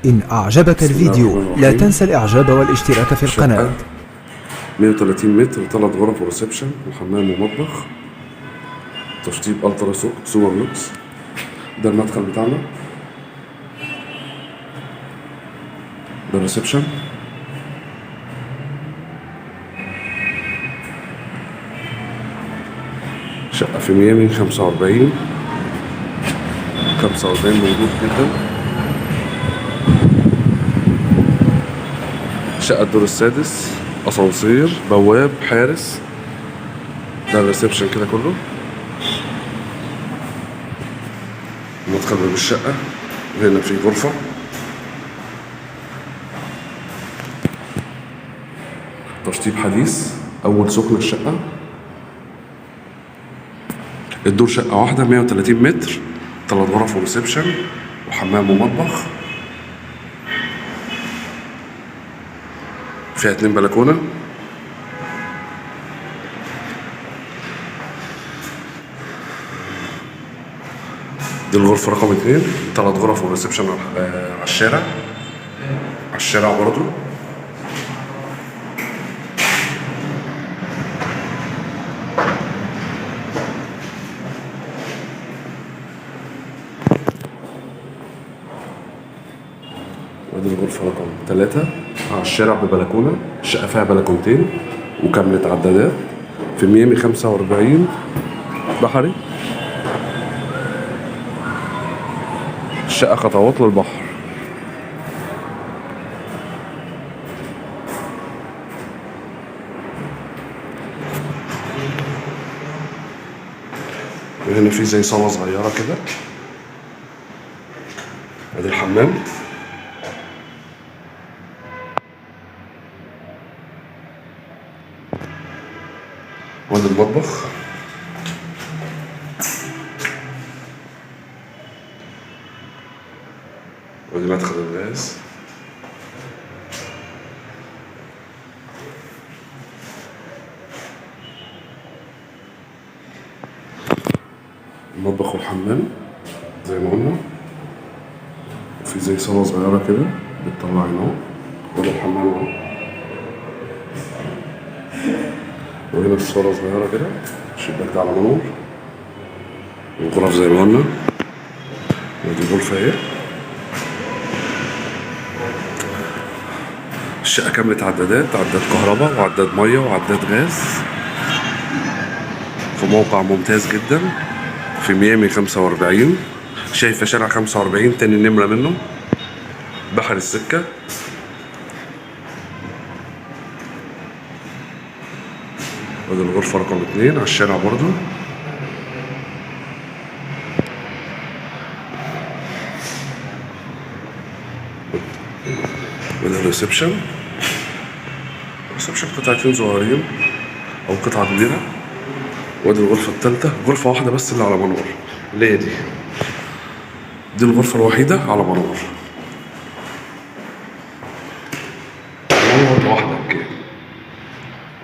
إن أعجبك بسم الله الفيديو الرحمن لا الرحيم. تنسى الإعجاب والاشتراك في القناة. شقة 130 متر، 3 غرف وريسبشن وحمام ومطبخ، تشطيب الترا سوبر لوكس. ده المدخل بتاعنا، ده الريسبشن. شقة في ميامي 45 موجود جدا. شقة الدور السادس، أسانسير، بواب، حارس. ده الريسبشن كده كله. مدخل باب الشقة، هنا في غرفة. تشطيب حديث، أول سكن الشقة. الدور شقة واحدة 130 متر، 3 غرف وريسبشن وحمام ومطبخ. فيها 2 بلكونة. دي الغرفة رقم 2، 3 غرف وريسبشن على الشارع. على الشارع برضو. ودي الغرفة رقم 3 على الشارع ببلكونة. الشقة فيها بلكونتين وكاملة عدادات في ميامي 45 بحري. الشقة خطوات للبحر. وهنا في زي صالة صغيرة كده. ادي الحمام. وادي المطبخ. وادي مدخل الغاز. المطبخ والحمام زي ما قلنا. وفي زي صالة صغيرة كده بتطلع نار. وادي الحمام اهو. وهنا الصالة صغيرة كده، الشباك ده على منور. والغرف زي ما قلنا. ودي غرفة اهي. الشقة كاملة عدادات، عداد كهرباء وعداد مية وعداد غاز، في موقع ممتاز جدا في ميامي 45. شايفة شارع 45 تاني نمرة منه، بحر السكة. ودي الغرفة رقم 2 على الشارع برضو. وده الريسبشن. الريسبشن قطعتين صغيرين أو قطعة كبيرة. وادي الغرفة التالتة، غرفة واحدة بس اللي على منور، اللي هي دي الغرفة الوحيدة على منور. المنور لوحدك،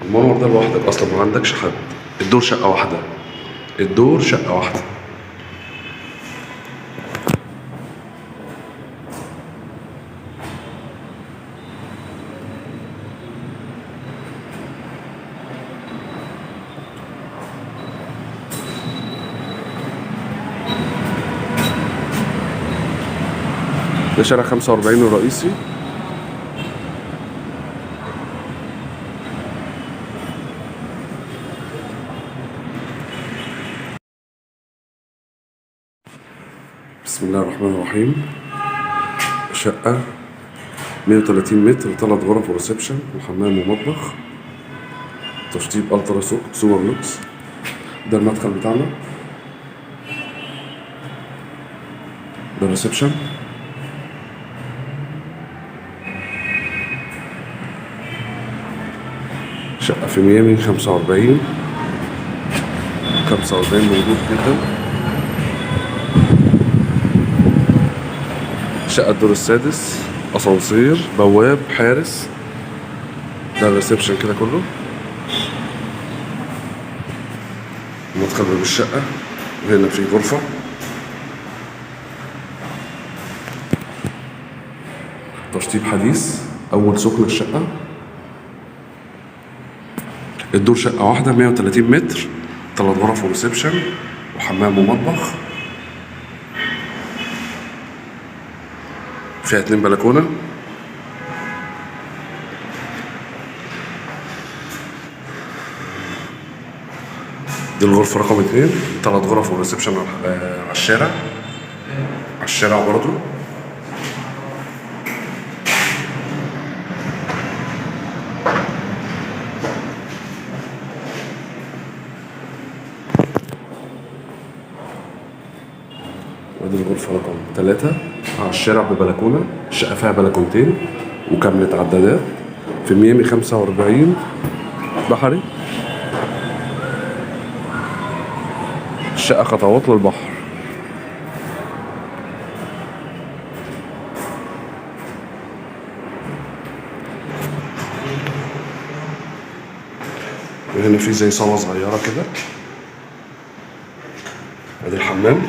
المنور ده لوحدك أصلا، ما عندكش حد. الدور شقة واحدة، الدور شقة واحدة. ده شارع 45 الرئيسي. بسم الله الرحمن الرحيم. شقة 130 متر، 3 غرف وريسبشن وحمام ومطبخ، تشطيب الترا سوبر لوكس. ده المدخل بتاعنا. ده الريسبشن. شقة في ميامي 45 موجود جدا. شقة الدور السادس، أسانسير، بواب، حارس. ده الريسبشن كده كله. مدخل باب الشقة، هنا في غرفة. تشطيب حديث، أول سكن الشقة. الدور شقة واحدة 130 متر، 3 غرف وريسبشن وحمام ومطبخ، فيها 2 بلكونة. دي الغرفة رقم 2، 3 غرف وريسبشن على الشارع، على الشارع برضو. ودي الغرفة رقم 3 على الشارع ببلكونة، الشقة فيها بلكونتين وكاملة عدادات، في ميامي 45 بحري. الشقة خطوات للبحر. وهنا في زي صالة صغيرة كده. ادي الحمام.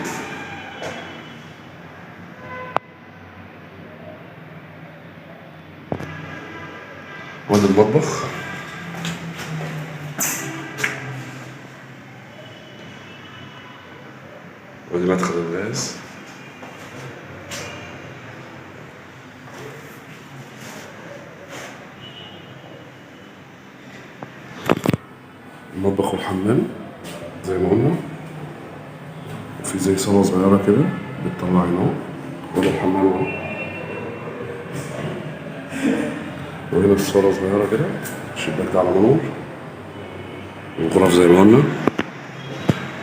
وادي المطبخ. وادي مدخل الغاز. المطبخ والحمام زي ما قلنا، وفي زي صالة صغيرة كده بتطلع نار. وده الحمام اهو، وهنا الصالة صغيرة كده، الشباك ده على منور، والغرف زي ما قلنا.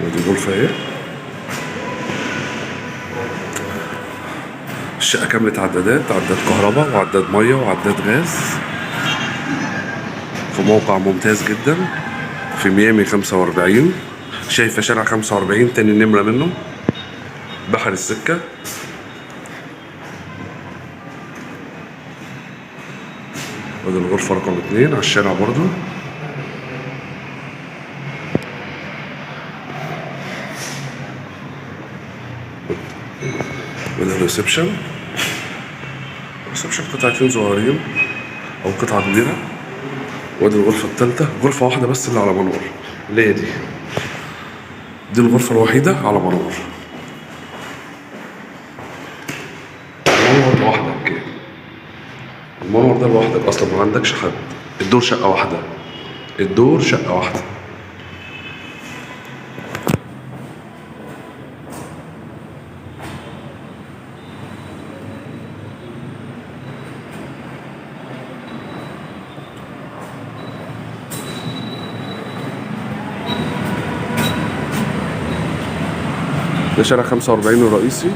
ودي غرفة اهي. الشقة كاملة عدادات، عداد كهرباء وعداد مية وعداد غاز، في موقع ممتاز جدا في ميامي 45. شايفة شارع 45 تاني نمرة منه، بحر السكة. ودي الغرفة رقم 2 على الشارع برضو. وده الريسبشن. الريسبشن قطعتين صغيرين أو قطعة كبيرة. ودي الغرفة التالتة، غرفة واحدة بس اللي على منور، اللي هي دي الغرفة الوحيدة على منور. المنور لوحدك، المنور ده لوحدك أصلا، ما عندكش حد. الدور شقة واحدة، الدور شقة واحدة. ده شارع 45 الرئيسي.